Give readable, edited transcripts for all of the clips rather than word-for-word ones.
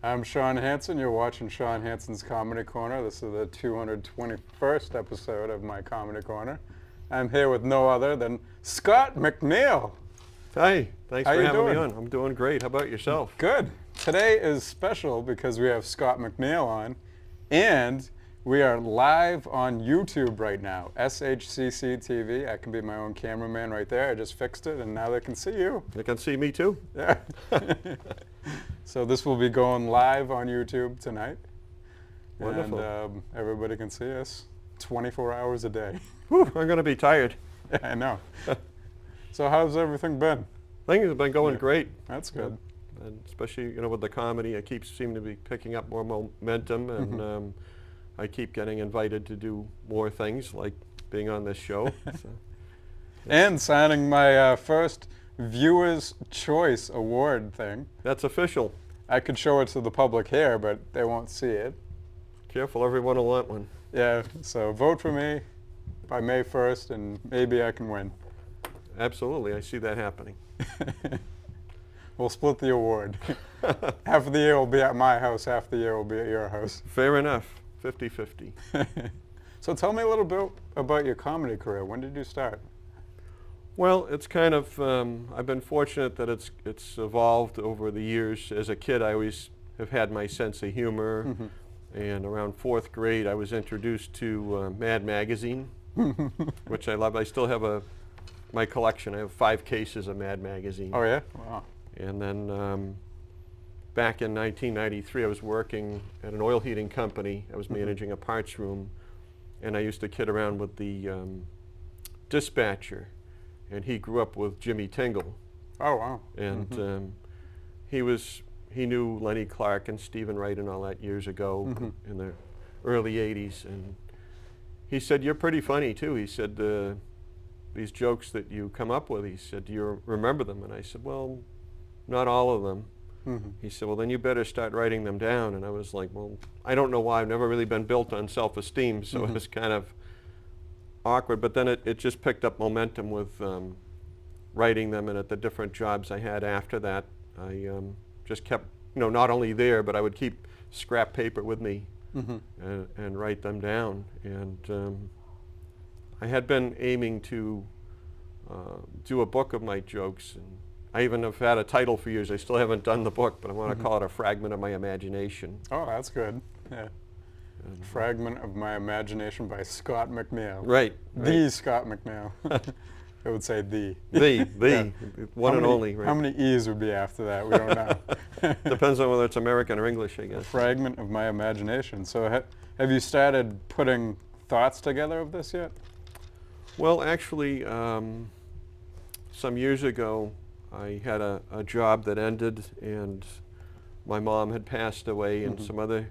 I'm Shawn Hansen. You're watching Shawn Hansen's Comedy Corner. This is the 221st episode of my Comedy Corner. I'm here with no other than Scott MacNeil. Hi, thanks for having me on. doing? I'm doing great. How about yourself? Good. Today is special because we have Scott MacNeil on, and we are live on YouTube right now. SHCC TV. I can be my own cameraman right there. I just fixed it, and now they can see you. They can see me too? Yeah. So this will be going live on YouTube tonight. Wonderful. And everybody can see us 24 hours a day. Whew, I'm going to be tired. Yeah, I know. So how's everything been? Things have been going great. That's good. And especially, with the comedy, I seem to be picking up more momentum, and I keep getting invited to do more things, like being on this show. So. And signing my first Viewer's Choice Award thing. That's official. I could show it to the public here, but they won't see it. Careful, everyone will want one. Yeah, so vote for me by May 1st, and maybe I can win. Absolutely, I see that happening. We'll split the award. Half of the year will be at my house, half the year will be at your house. Fair enough, 50-50. So tell me a little bit about your comedy career. When did you start? Well, it's kind of, I've been fortunate that it's evolved over the years. As a kid, I always have had my sense of humor. And around 4th grade, I was introduced to Mad Magazine, which I love. I still have my collection. I have 5 cases of Mad Magazine. Oh, yeah? Wow. And then back in 1993, I was working at an oil heating company. I was managing a parts room, and I used to kid around with the dispatcher. And he grew up with Jimmy Tingle. Oh, wow. And he knew Lenny Clark and Stephen Wright and all that years ago in the early 80s. And he said, "You're pretty funny too." He said, "These jokes that you come up with," he said, "do you remember them?" And I said, "Well, not all of them." He said, "Well, then you better start writing them down." And I was like, "Well, I don't know why. I've never really been built on self-esteem," so it was kind of awkward. But then it just picked up momentum with writing them, and at the different jobs I had after that, I just kept, not only there, but I would keep scrap paper with me and write them down. And I had been aiming to do a book of my jokes, and I even have had a title for years. I still haven't done the book, but I want to call it A Fragment of My Imagination. Oh, that's good. Yeah. Fragment of My Imagination by Scott MacNeil. Right. The Scott MacNeil. I would say the. Yeah. One and only. Right. How many E's would be after that? We don't know. Depends on whether it's American or English, I guess. Fragment of My Imagination. So have you started putting thoughts together of this yet? Well, actually, some years ago, I had a job that ended, and my mom had passed away, and some other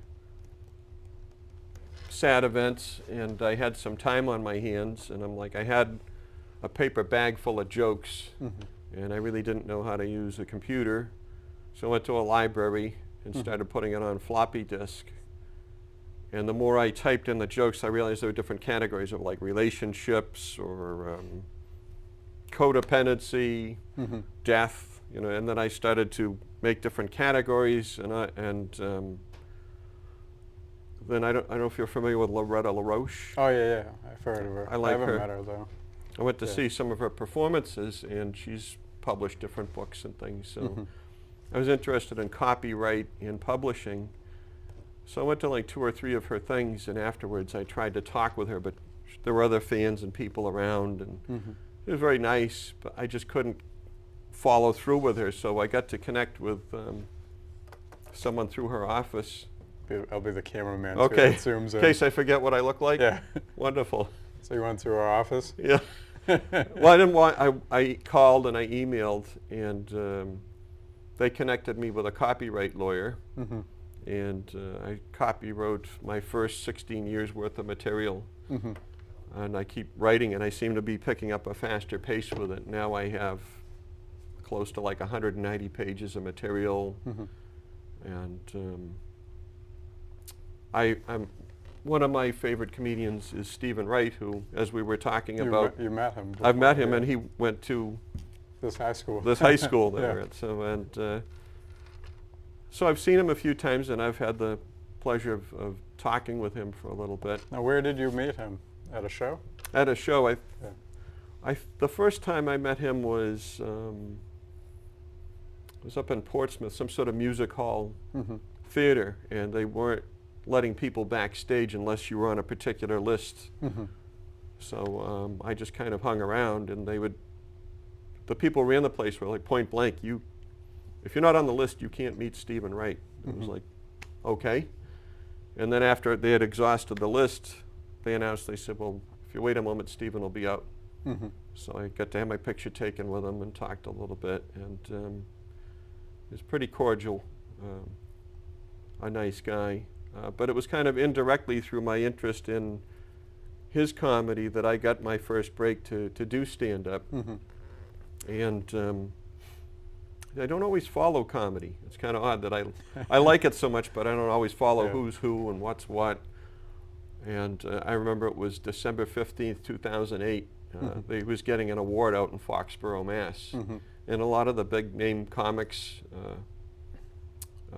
sad events, and I had some time on my hands, and I'm like, I had a paper bag full of jokes, and I really didn't know how to use a computer, so I went to a library and started putting it on floppy disk. And the more I typed in the jokes, I realized there were different categories of like relationships or codependency, death, and then I started to make different categories, and then I don't know if you're familiar with Loretta LaRoche. Oh, yeah. I've heard of her. I like haven't her. met her, though. I went to see some of her performances, and she's published different books and things. So I was interested in copyright and publishing. So I went to like 2 or 3 of her things, and afterwards I tried to talk with her, but there were other fans and people around, and it was very nice, but I just couldn't follow through with her. So I got to connect with someone through her office. I'll be the cameraman. Okay, too, in case I forget what I look like. Yeah. Wonderful. So you went to her office? Yeah. Well, I didn't want. I called and I emailed, and they connected me with a copyright lawyer, and I copywrote my first 16 years worth of material, and I keep writing, and I seem to be picking up a faster pace with it. Now I have close to like 190 pages of material, and I'm one of my favorite comedians is Stephen Wright, who, as we were talking about, you met him. Before, I've met him, and he went to this high school. This high school Yeah. there. So So I've seen him a few times, and I've had the pleasure of talking with him for a little bit. Now, where did you meet him? At a show? At a show. Yeah. The first time I met him was up in Portsmouth, some sort of music hall theater, and they weren't letting people backstage unless you were on a particular list. So I just kind of hung around, and the people who ran the place were like point blank, if you're not on the list, you can't meet Stephen Wright. It was like, okay. And then after they had exhausted the list, they announced, they said, well, if you wait a moment, Stephen will be out. So I got to have my picture taken with him and talked a little bit, and he was pretty cordial, a nice guy. But it was kind of indirectly through my interest in his comedy that I got my first break to do stand-up. And I don't always follow comedy. It's kind of odd that I like it so much, but I don't always follow who's who and what's what. And I remember it was December 15th, 2008. He was getting an award out in Foxborough, Mass. And a lot of the big name comics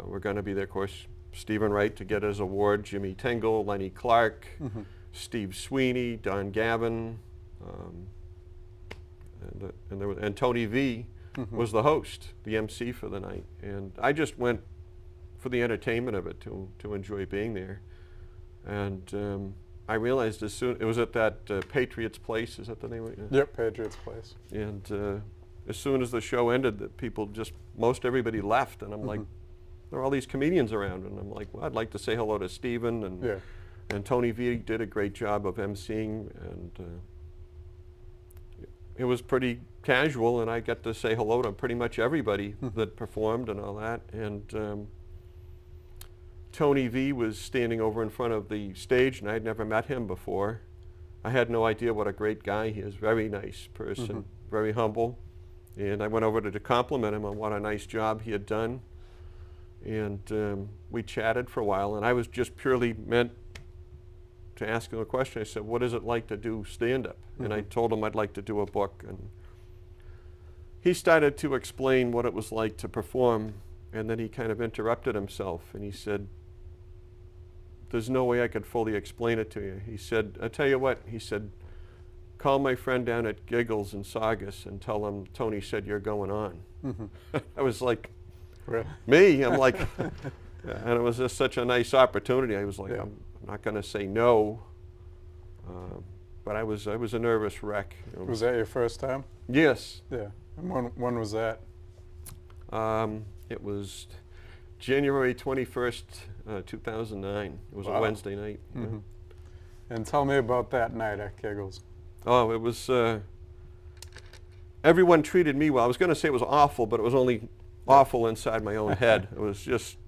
were going to be there. Of course, Stephen Wright to get his award, Jimmy Tingle, Lenny Clark, Steve Sweeney, Don Gavin, and Tony V was the host, the MC for the night. And I just went for the entertainment of it, to enjoy being there. And I realized as soon, it was at that Patriots Place, is that the name of it? Yep, Patriots Place. And as soon as the show ended, that people most everybody left, and I'm like, there are all these comedians around, and I'm like, well, I'd like to say hello to Stephen, and Tony V did a great job of emceeing, and it was pretty casual, and I got to say hello to pretty much everybody that performed and all that. And Tony V was standing over in front of the stage, and I'd never met him before. I had no idea what a great guy he is. Very nice person, very humble. And I went over to compliment him on what a nice job he had done. And we chatted for a while, and I was just purely meant to ask him a question. I said, what is it like to do stand-up? And I told him I'd like to do a book. And he started to explain what it was like to perform, and then he kind of interrupted himself, and he said, there's no way I could fully explain it to you. He said, I'll tell you what, he said, call my friend down at Giggles in Saugus and tell him Tony said you're going on. I was like, really? Me? I'm like, and it was just such a nice opportunity. I was like, I'm not going to say no, but I was a nervous wreck. Was that your first time? Yes. Yeah. And when was that? It was January 21st, 2009. It was a Wednesday night. And tell me about that night at Giggles. Oh, it was, everyone treated me well. I was going to say it was awful, but it was only awful inside my own head. It was just,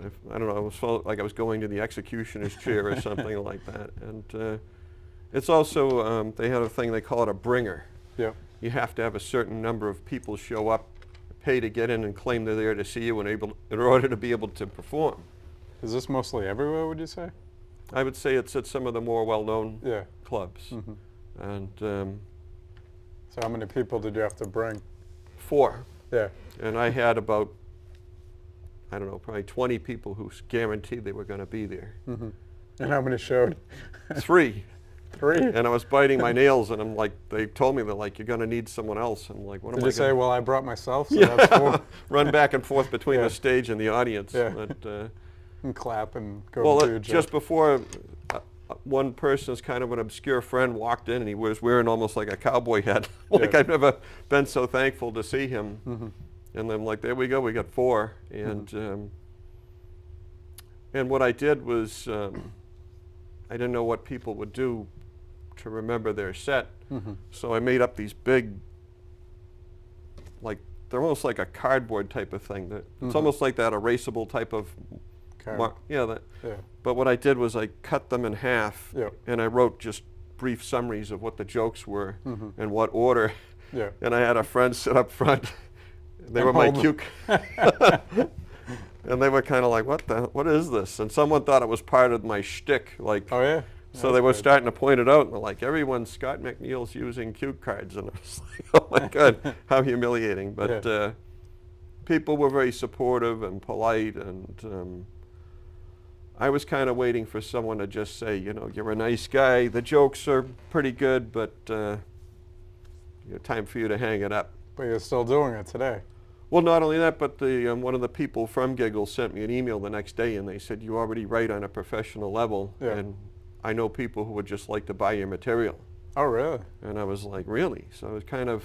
I don't know, it felt like I was going to the executioner's chair or something like that. And it's also, they have a thing, they call it a bringer. Yep. You have to have a certain number of people show up, pay to get in and claim they're there to see you in order to be able to perform. Is this mostly everywhere, would you say? I would say it's at some of the more well-known clubs. And so how many people did you have to bring? 4. Yeah. And I had about, I don't know, probably 20 people who guaranteed they were going to be there. And how many showed? 3. 3? And I was biting my nails, and I'm like, they told me, they're like, you're going to need someone else. I'm like, what am I Did you say, well, I brought myself, so yeah. that's 4? Run back and forth between the stage and the audience. But, and clap and go well, do your job. just before, one person's kind of an obscure friend walked in, and he was wearing almost like a cowboy hat. Like I've never been so thankful to see him. And I'm like, there we go, we got 4. And and what I did was, I didn't know what people would do to remember their set. So I made up these big, like, they're almost like a cardboard type of thing. It's almost like that erasable type of But what I did was I cut them in half, and I wrote just brief summaries of what the jokes were and what order. And I had a friend sit up front. They were my cue. And they were kind of like, what is this? And someone thought it was part of my shtick. Like, so they were starting to point it out, and they're like, Scott MacNeil's using cue cards. And I was like, oh my God, how humiliating. But people were very supportive and polite, and I was kind of waiting for someone to just say, you know, you're a nice guy, the jokes are pretty good, but time for you to hang it up. But you're still doing it today. Well, not only that, but one of the people from Giggles sent me an email the next day, and they said, you already write on a professional level, Yeah. and I know people who would just like to buy your material. Oh, really? And I was like, really? So I was kind of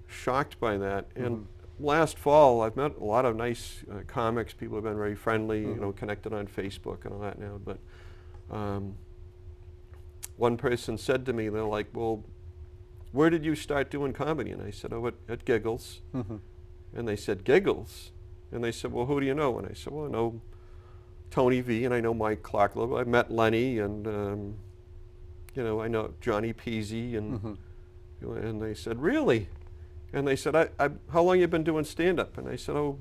shocked by that. And last fall, I've met a lot of nice comics. People have been very friendly, you know, connected on Facebook and all that now. But one person said to me, they're like, well, where did you start doing comedy? And I said, oh, at Giggles. And they said, Giggles? And they said, well, who do you know? And I said, well, I know Tony V, and I know Mike Clark a little bit. I met Lenny, and you know, I know Johnny Peasy, and and they said, really? And they said, how long you been doing stand-up? And I said, oh,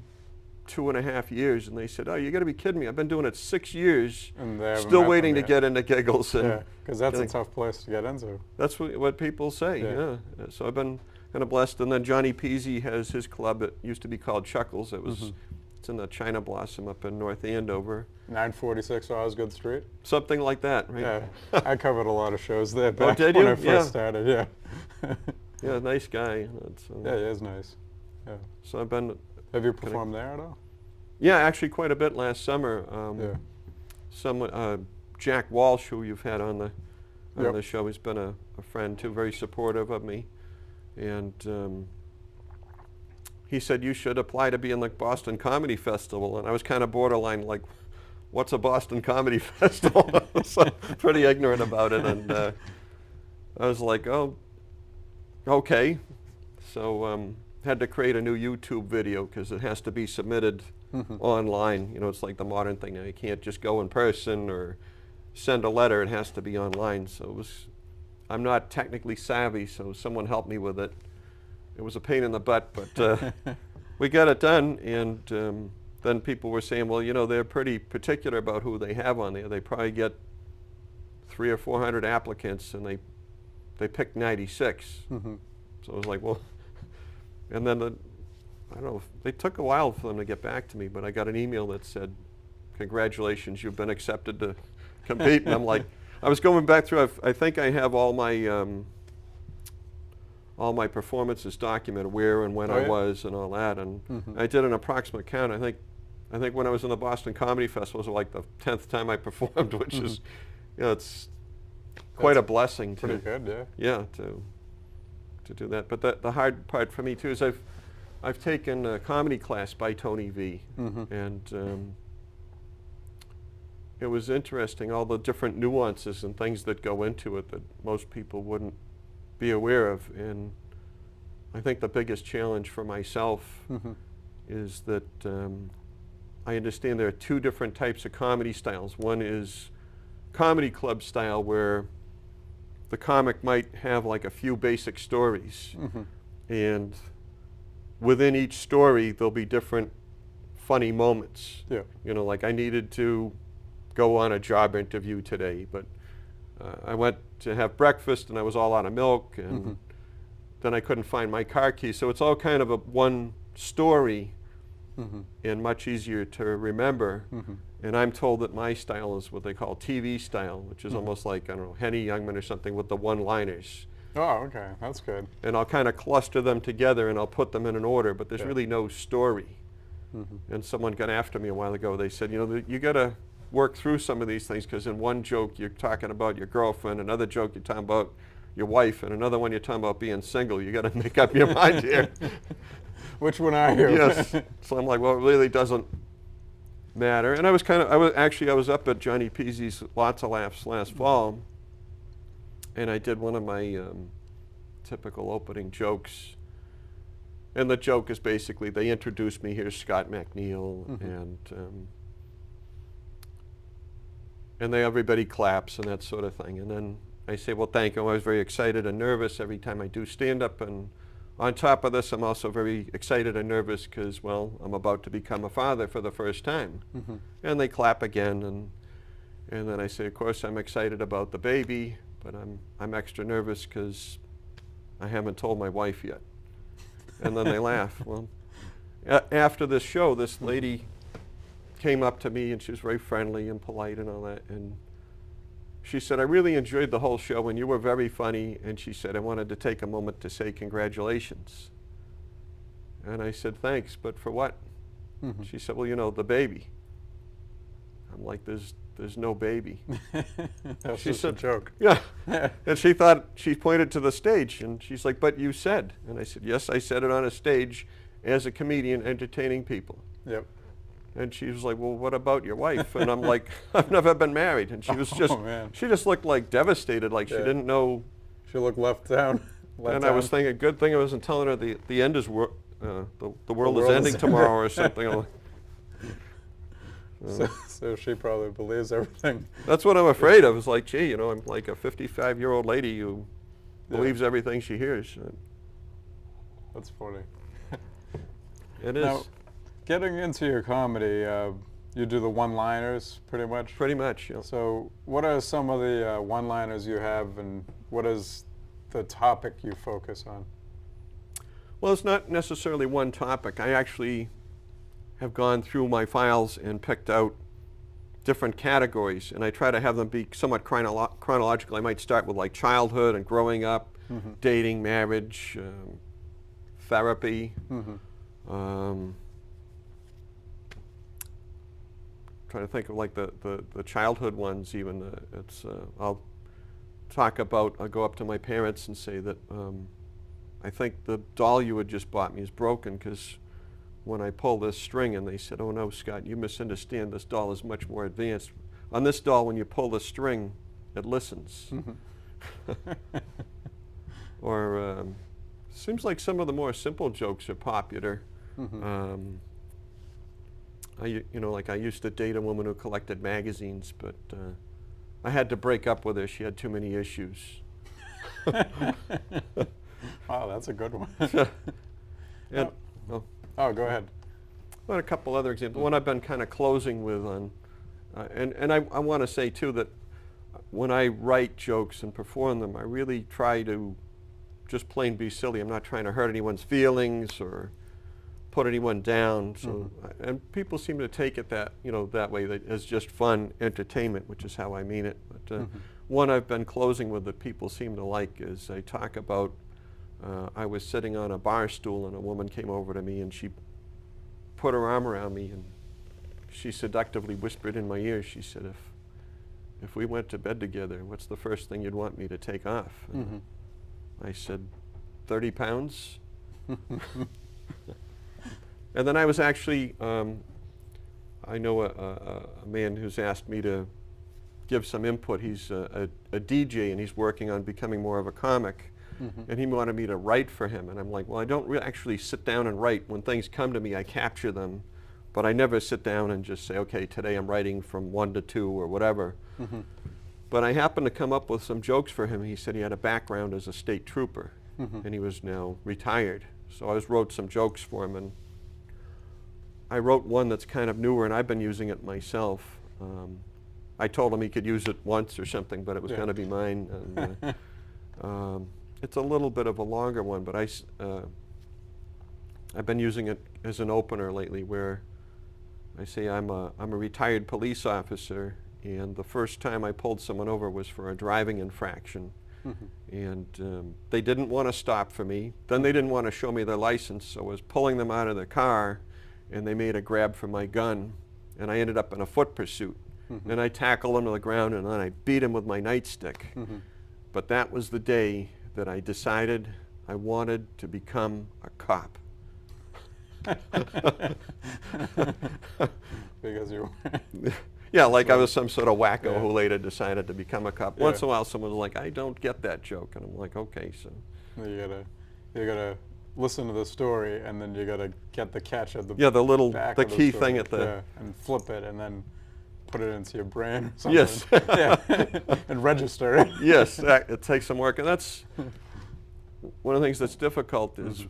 2.5 years. And they said, oh, you got to be kidding me. I've been doing it 6 years, still waiting to get into Giggles. Yeah, because that's a tough place to get into. That's what people say, yeah. So I've been kind of blessed. And then Johnny Peasy has his club. It used to be called Chuckles. It was, it's in the China Blossom up in North Andover. 946 Osgood Street? Something like that, right? Yeah, I covered a lot of shows there back when I first started, yeah. Yeah, nice guy. Yeah, he is nice. Yeah. So I've been... Have you performed there at all? Yeah, actually quite a bit last summer. Someone, Jack Walsh, who you've had on the show, he's been a friend too, very supportive of me. And he said, you should apply to be in the Boston Comedy Festival. And I was kind of borderline, like, what's a Boston Comedy Festival? I was pretty ignorant about it. And I was like, oh, okay. So had to create a new YouTube video because it has to be submitted online. You know, it's like the modern thing now. You can't just go in person or send a letter. It has to be online. So it was, I'm not technically savvy, so someone helped me with it. It was a pain in the butt, but we got it done. And then people were saying, well, you know, they're pretty particular about who they have on there. They probably get 300 or 400 applicants, and they picked 96. So I was like, well, and then I don't know, they took a while for them to get back to me, but I got an email that said, congratulations, you've been accepted to compete. And I'm like, I was going back through, I think I have all my performances documented, where and when I was and all that. And I did an approximate count. I think when I was in the Boston Comedy Festival, it was like the 10th time I performed, which is, you know, it's quite a blessing. Pretty good, yeah. Yeah, to do that. But the hard part for me too is I've taken a comedy class by Tony V, and it was interesting, all the different nuances and things that go into it that most people wouldn't be aware of. And I think the biggest challenge for myself is that I understand there are two different types of comedy styles. One is comedy club style, where the comic might have like a few basic stories, and within each story there'll be different funny moments. Yeah. You know, like I needed to go on a job interview today, but I went to have breakfast and I was all out of milk, and then I couldn't find my car keys. So it's all kind of one story, and much easier to remember. And I'm told that my style is what they call TV style, which is almost like, I don't know, Henny Youngman or something with the one-liners. Oh, okay, that's good. And I'll kind of cluster them together and I'll put them in an order, but there's really no story. And someone got after me a while ago. They said, you know, you got to work through some of these things, because in one joke you're talking about your girlfriend, another joke you're talking about your wife, and another one you're talking about being single. You got to make up your mind here. Which one are you? Yes. So I'm like, well, it really doesn't matter. And I was up at Johnny Peasy's Lots of Laughs last fall, and I did one of my typical opening jokes. And the joke is basically, they introduced me, here's Scott MacNeil, and everybody claps and that sort of thing. And then I say, well, thank you. I was very excited and nervous every time I do stand-up. And on top of this, I'm also very excited and nervous because, well, I'm about to become a father for the first time. And they clap again. And then I say, of course, I'm excited about the baby, but I'm extra nervous because I haven't told my wife yet. And then they laugh. Well, After this show, this lady came up to me, and she was very friendly and polite and all that, and she said, I really enjoyed the whole show, and you were very funny, and she said, I wanted to take a moment to say congratulations. And I said, thanks, but for what? She said, well, you know, the baby. I'm like, there's no baby. That's She just said, a joke. Yeah. And she thought, she pointed to the stage, and she's like, but you said. And I said, yes, I said it on a stage as a comedian entertaining people. Yep. And she was like, well, what about your wife? And I'm like, I've never been married. And she was just, man. she just looked like devastated, like she didn't know. She looked left down. And I was thinking, good thing I wasn't telling her the end is, the world is ending tomorrow or something. So she probably believes everything. That's what I'm afraid of. It's like, gee, you know, I'm like a 55-year-old lady who believes everything she hears. That's funny. It is. Now, getting into your comedy, you do the one-liners pretty much? Pretty much, yeah. So what are some of the one-liners you have, and what is the topic you focus on? Well, it's not necessarily one topic. I actually have gone through my files and picked out different categories, and I try to have them be somewhat chronological. I might start with like childhood and growing up, dating, marriage, therapy. Trying to think of like the childhood ones even. I'll talk about, I'll go up to my parents and say that I think the doll you had just bought me is broken because when I pull this string, and they said, oh no, Scott, you misunderstand, this doll is much more advanced. On this doll, when you pull the string, it listens. Or seems like some of the more simple jokes are popular. You know, like I used to date a woman who collected magazines, but I had to break up with her. She had too many issues. Wow, that's a good one. And, oh, go ahead. Well, a couple other examples. One I've been kind of closing with on, and I want to say too that when I write jokes and perform them, I really try to just plain be silly. I'm not trying to hurt anyone's feelings or put anyone down. So, and people seem to take it that, you know, that way, that as just fun entertainment, which is how I mean it. But one I've been closing with that people seem to like is I talk about, I was sitting on a bar stool and a woman came over to me and she put her arm around me and she seductively whispered in my ear, she said, if we went to bed together, what's the first thing you'd want me to take off? And I said, 30 pounds? And then I was actually, I know a man who's asked me to give some input. He's a DJ and he's working on becoming more of a comic. And he wanted me to write for him. And I'm like, well, I don't actually sit down and write. When things come to me, I capture them. But I never sit down and just say, okay, today I'm writing from 1 to 2 or whatever. But I happened to come up with some jokes for him. He said he had a background as a state trooper. And he was now retired. So I wrote some jokes for him. And I wrote one that's kind of newer, and I've been using it myself. I told him he could use it once or something, but it was going to be mine. And, it's a little bit of a longer one, but I've been using it as an opener lately, where I say I'm a retired police officer, and the first time I pulled someone over was for a driving infraction. And they didn't want to stop for me. Then they didn't want to show me their license, so I was pulling them out of the car, and they made a grab for my gun, and I ended up in a foot pursuit. And I tackled him to the ground, and then I beat him with my nightstick. But that was the day that I decided I wanted to become a cop. Because you Yeah, like I was some sort of wacko who later decided to become a cop. Once in a while someone was like, I don't get that joke. And I'm like, okay, so. You gotta listen to the story, and then you gotta get the catch at the the key thing at the and flip it, and then put it into your brain or something. Yes. And register it. Yes, it takes some work, and that's one of the things that's difficult is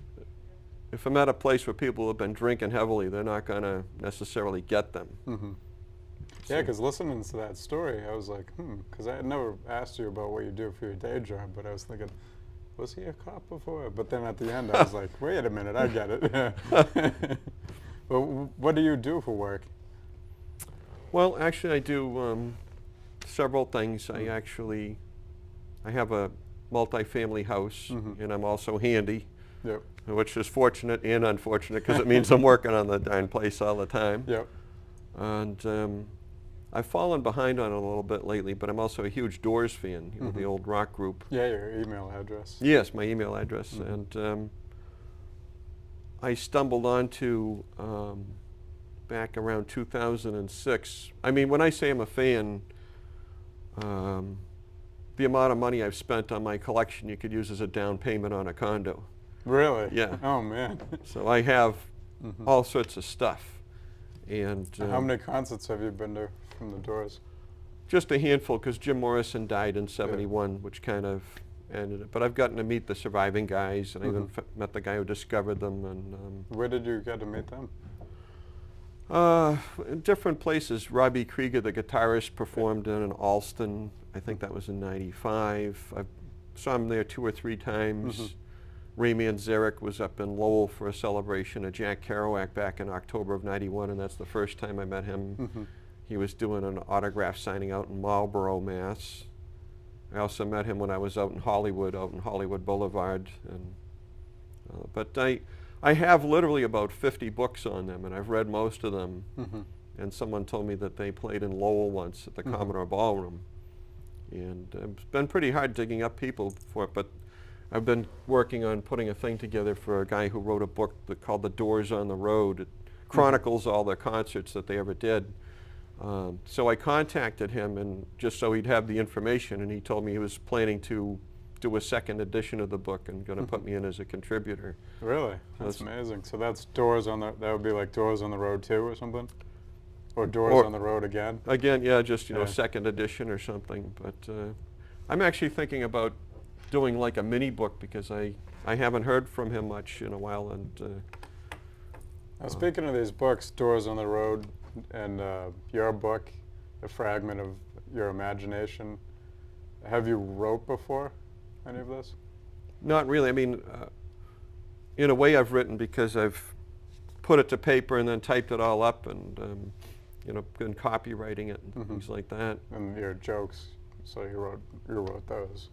if I'm at a place where people have been drinking heavily, they're not going to necessarily get them. Yeah, because listening to that story, I was like, because I had never asked you about what you do for your day job, but I was thinking, was he a cop before? But then at the end, I was like, wait a minute, I get it. But what do you do for work? Well, actually, I do several things. I have a multi-family house, and I'm also handy, Yep. which is fortunate and unfortunate because it means I'm working on the darn place all the time. Yep. And I've fallen behind on it a little bit lately, but I'm also a huge Doors fan, you know, the old rock group. Yeah, your email address. Yes, my email address. And I stumbled onto, back around 2006, I mean, when I say I'm a fan, the amount of money I've spent on my collection you could use as a down payment on a condo. Really? Yeah. Oh, man. So I have all sorts of stuff. And how many concerts have you been to from the Doors? just a handful, because Jim Morrison died in '71, which kind of ended it. But I've gotten to meet the surviving guys, and I even met the guy who discovered them. And where did you get to meet them? in different places. Robbie Krieger, the guitarist, performed in Alston. I think that was in '95. I saw him there 2 or 3 times. Ray Manzarek was up in Lowell for a celebration of Jack Kerouac back in October of '91, and that's the first time I met him. He was doing an autograph signing out in Marlborough, Mass. I also met him when I was out in Hollywood Boulevard. And but I have literally about 50 books on them, and I've read most of them. And someone told me that they played in Lowell once at the Commodore Ballroom. And it's been pretty hard digging up people for it, but I've been working on putting a thing together for a guy who wrote a book called The Doors on the Road. It chronicles all the concerts that they ever did. So I contacted him, and just so he'd have the information, and he told me he was planning to do a second edition of the book and going to put me in as a contributor. Really? That's amazing. So that's Doors on the, that would be like Doors on the Road 2 or something? Or Doors on the Road again? Again, yeah, just, you know, second edition or something. But I'm actually thinking about doing like a mini book, because I haven't heard from him much in a while. And now, speaking of these books, Doors on the Road and your book, A Fragment of Your Imagination, have you wrote before any of this? Not really. I mean, in a way I've written, because I've put it to paper and then typed it all up, and you know, been copywriting it and things like that. And your jokes, so you wrote those.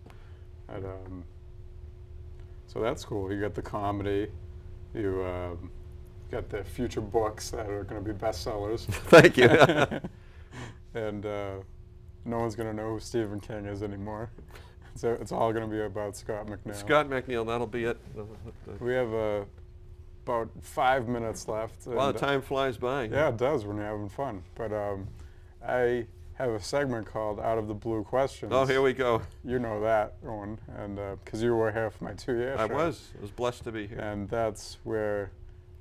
And, so that's cool. You got the comedy, you got the future books that are going to be bestsellers. Thank you. And no one's going to know who Stephen King is anymore. So it's all going to be about Scott MacNeil. Scott MacNeil, that'll be it. We have about 5 minutes left. Well, time flies by. Yeah, it does when you're having fun. But I have a segment called Out of the Blue Questions. Oh, here we go. You know that one, and because you were here for my 2-year show. I was blessed to be here. And that's where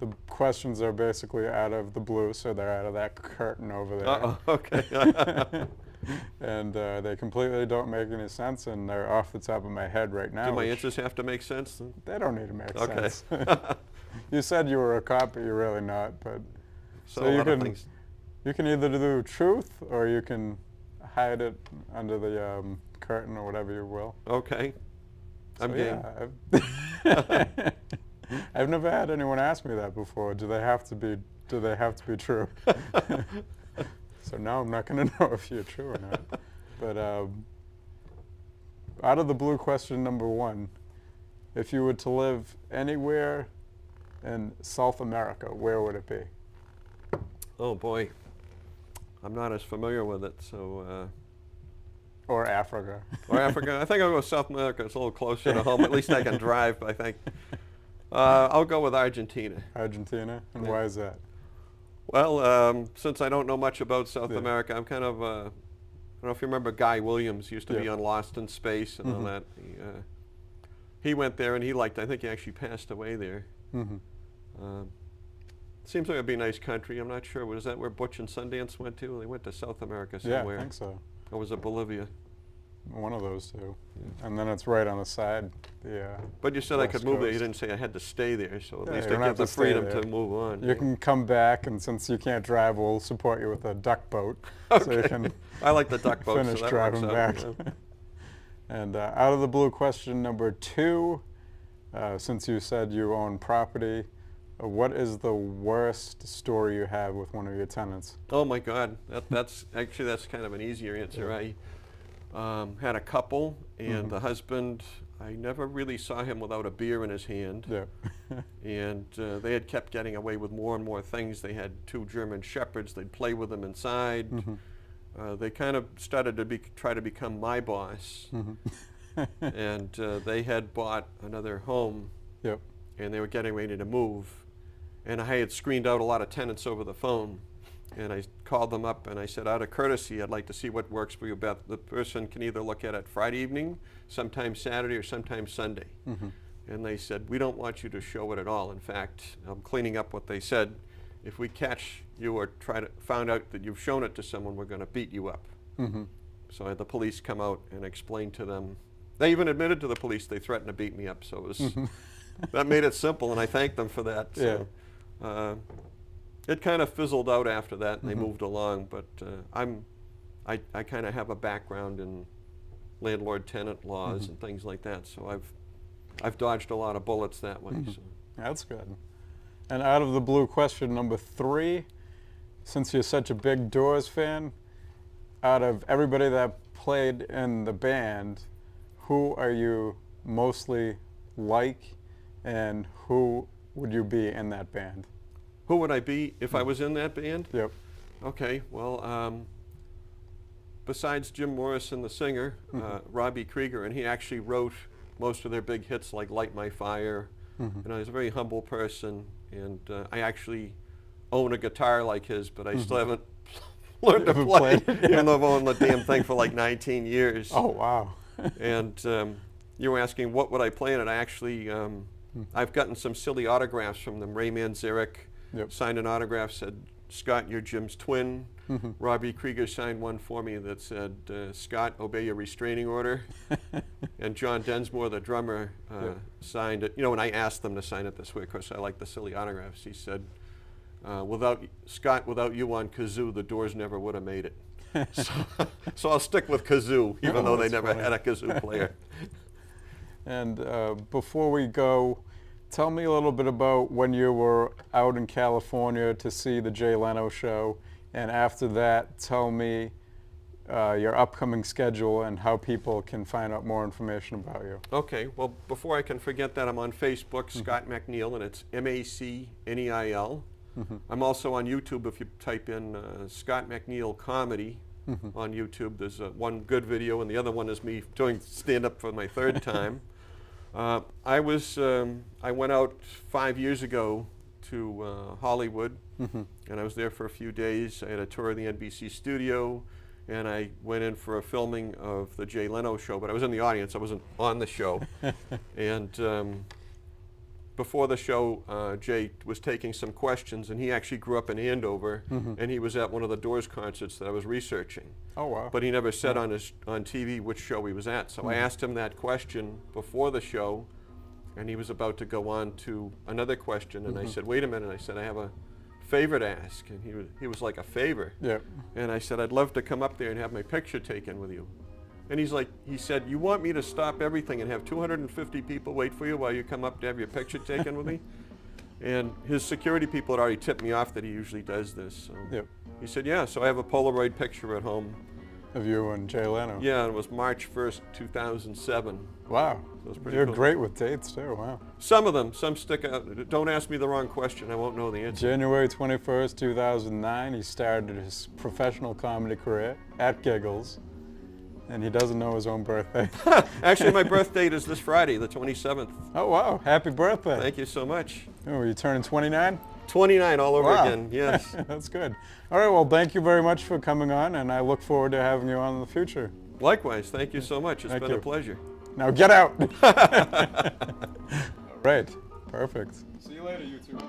the questions are basically out of the blue, so they're out of that curtain over there. Uh-oh, okay. And they completely don't make any sense, and they're off the top of my head right now. Do my answers have to make sense? They don't need to make Okay. sense. You said you were a cop, but you're really not. But So you can, you can either do truth, or you can hide it under the curtain, or whatever you will. Okay. I'm game. Yeah, I've never had anyone ask me that before. Do they have to be true? So now I'm not going to know if you're true or not. But out of the blue, question number 1: if you were to live anywhere in South America, where would it be? Oh boy, I'm not as familiar with it, so. Or Africa. Or Africa. I think I'll go South America. It's a little closer to home. At least I can drive, I think. I'll go with Argentina. Argentina? And why is that? Well, since I don't know much about South America, I'm kind of, I don't know if you remember Guy Williams, used to be on Lost in Space and all that. He went there and he liked it. I think he actually passed away there. Seems like it'd be a nice country. I'm not sure. Was that where Butch and Sundance went to? They went to South America somewhere. Yeah, I think so. Or was it Bolivia? One of those two. And then it's right on the side. But you said I could move there. You didn't say I had to stay there, so at least I have the freedom to move on. You can come back, and since you can't drive, we'll support you with a duck boat. Okay. So you can I like the duck boat, finish so that driving works back. out, And out of the blue question number 2, since you said you own property, what is the worst story you have with one of your tenants? Oh my God, that's kind of an easier answer. I had a couple, and the husband, I never really saw him without a beer in his hand. Yeah. And they had kept getting away with more and more things. They had 2 German Shepherds. They'd play with them inside. They kind of started to try to become my boss. And they had bought another home. Yep. And they were getting ready to move. And I had screened out a lot of tenants over the phone. And I called them up and I said, out of courtesy, I'd like to see what works for you. Beth. The person can either look at it Friday evening, sometime Saturday, or sometime Sunday. And they said, we don't want you to show it at all. In fact, I'm cleaning up what they said. If we catch you or found out that you've shown it to someone, we're going to beat you up. So I had the police come out and explain to them. They even admitted to the police they threatened to beat me up. So it was, that made it simple, and I thanked them for that. So, it kind of fizzled out after that, and they moved along. But I kind of have a background in landlord-tenant laws and things like that. So I've dodged a lot of bullets that way. So. That's good. And out of the blue question number 3, since you're such a big Doors fan, out of everybody that played in the band, who are you mostly like, and who would you be in that band? Who would I be if I was in that band? Yep. Okay, well, besides Jim Morrison, the singer, Robbie Krieger, and he actually wrote most of their big hits like Light My Fire. And I was a very humble person, and I actually own a guitar like his, but I still haven't learned to play, even though I've owned the damn thing for like 19 years. Oh, wow. And you were asking what would I play in it. I actually, I've gotten some silly autographs from them. Ray Manzarek signed an autograph, said, Scott, you're Jim's twin. Robbie Krieger signed one for me that said, Scott, obey your restraining order. And John Densmore, the drummer, signed it. You know, when I asked them to sign it this way, of course, I like the silly autographs. He said, Scott, without you on kazoo, the Doors never would have made it. So I'll stick with kazoo, even though they never had a kazoo player. And before we go, tell me a little bit about when you were out in California to see the Jay Leno show, and after that, tell me your upcoming schedule and how people can find out more information about you. Okay, well, before I can forget that, I'm on Facebook, Scott MacNeil, and it's MacNeil. I'm also on YouTube. If you type in Scott MacNeil Comedy on YouTube, there's one good video, and the other one is me doing stand-up for my 3rd time. I went out 5 years ago to Hollywood, and I was there for a few days. I had a tour of the NBC studio, and I went in for a filming of the Jay Leno show, but I was in the audience. I wasn't on the show. And before the show, Jay was taking some questions, and he actually grew up in Andover, and he was at one of the Doors concerts that I was researching. Oh, wow. But he never said on TV which show he was at. So I asked him that question before the show, and he was about to go on to another question, and I said, wait a minute. I said, I have a favor to ask. And he was like, a favor? Yeah. And I said, I'd love to come up there and have my picture taken with you. And he said, you want me to stop everything and have 250 people wait for you while you come up to have your picture taken with me? And his security people had already tipped me off that he usually does this. So he said, yeah, so I have a Polaroid picture at home. Of you and Jay Leno? Yeah, and it was March 1st, 2007. Wow. So it was pretty cool. Great with dates too, wow. Some of them, some stick out. Don't ask me the wrong question, I won't know the answer. January 21st, 2009, he started his professional comedy career at Giggles. And he doesn't know his own birthday. Actually, my birth date is this Friday, the 27th. Oh, wow. Happy birthday. Thank you so much. Oh, are you turning 29? 29 all over again, yes. That's good. All right, well, thank you very much for coming on, and I look forward to having you on in the future. Likewise. Thank you so much. It's been a pleasure. Now get out. All right. Perfect. See you later, YouTube.